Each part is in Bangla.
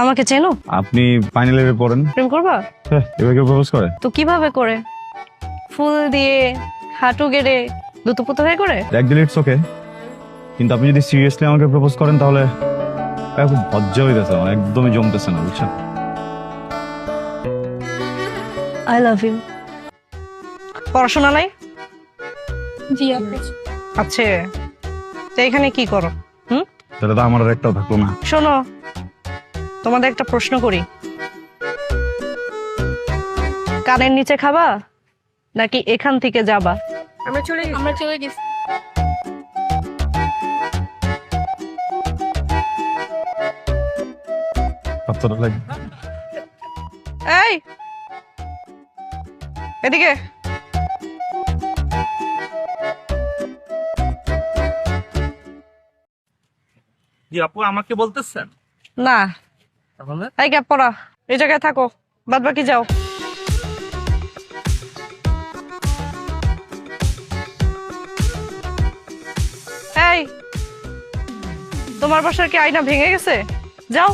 আমাকে চেনো? আপনি ফাইনাল ইয়ারে পড়েন? প্রেম করবা? হ্যাঁ, এবার কেউ প্রপোজ করে? তো কিভাবে করে? ফুল দিয়ে, হাঁটু গেড়ে, দুতুপুতু হয়ে করে? একদিন ইটস ওকে, কিন্তু আপনি যদি সিরিয়াসলি আমাকে প্রপোজ করেন তাহলে খুব লজ্জা হইতেছে, আমার একদমই জমতেছে না, বুঝছেন? I love you. পড়াশোনা নাই? জি আপু। আচ্ছা, তো এখানে কি করো? তাহলে তো আমার আর একটাও থাকলো না। শোনো, তোমাদের একটা প্রশ্ন করি, কানের নিচে খাবা নাকি এখান থেকে যাবা? আমরা চলে গেছি। কতটা লাগে? এই এদিকে। জি আপু, আমাকে বলতেছেন? না, তাহলে এই গ্যাপ পড়া, এই জায়গায় থাকো, বাদ বাকি যাও। এই, তোমার বাসার কি আয়না ভেঙে গেছে? যাও।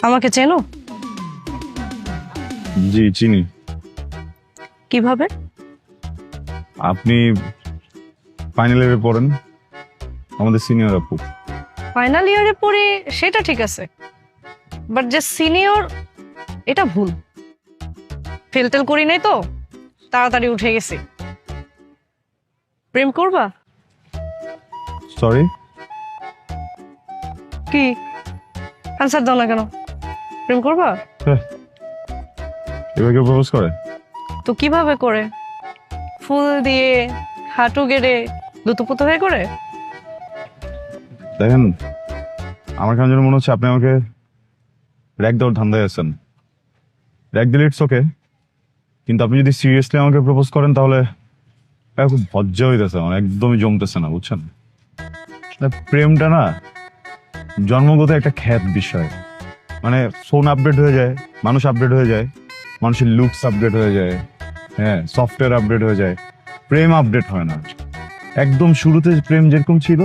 আমাকে চেনো? জি চিনি। কিভাবে? আপনি ফাইনাল ইয়ারে পড়েন, আমাদের সিনিয়র আপু। ফাইনাল ইয়ারে পড়ি সেটা ঠিক আছে, বাট যে সিনিয়র এটা ভুল। ফেল টেল করি নাই তো, তাড়াতাড়ি উঠে গেছি। প্রেম করবা? সরি? কি আনসার দাও না কেন? প্রেম করবা? হ্যাঁ, এবার কেউ প্রপোজ করে? তো কিভাবে করে? ফুল দিয়ে, হাঁটু গেড়ে, দুতুপুতু হয়ে করে? দেখেন, আমার কেন যেন মনে হচ্ছে আপনি আমাকে র্যাক দেওয়ার ধান্দায় আছেন। র্যাক দিলে ইটস ওকে, কিন্তু আপনি যদি সিরিয়াসলি আমাকে প্রপোজ করেন তাহলে খুব লজ্জা হইতেছে, আমার একদমই জমতেছে না, বুঝছেন? প্রেমটা না জন্মগত একটা খ্যাত বিষয়। মানে ফোন আপডেট হয়ে যায়, মানুষ আপডেট হয়ে যায়, মানুষের লুকস আপডেট হয়ে যায়, হ্যাঁ সফটওয়্যার আপডেট হয়ে যায়, প্রেম আপডেট হয় না। একদম শুরুতে প্রেম যেরকম ছিল,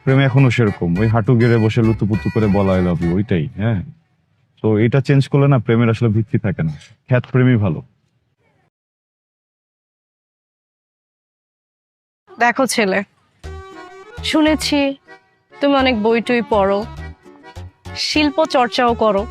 প্রেম এখনো সেরকম, ওই হাঁটু গেড়ে বসে লুতুপুতু করে বলা আই লাভ ইউ, ওইটাই। হ্যাঁ, তো এটা চেঞ্জ করলে না প্রেমের আসলে ভিত্তি থাকে না, খ্যাত প্রেমই ভালো। দেখো ছেলে, শুনেছি তুমি অনেক বই টই পড়ো, শিল্প চর্চাও করো,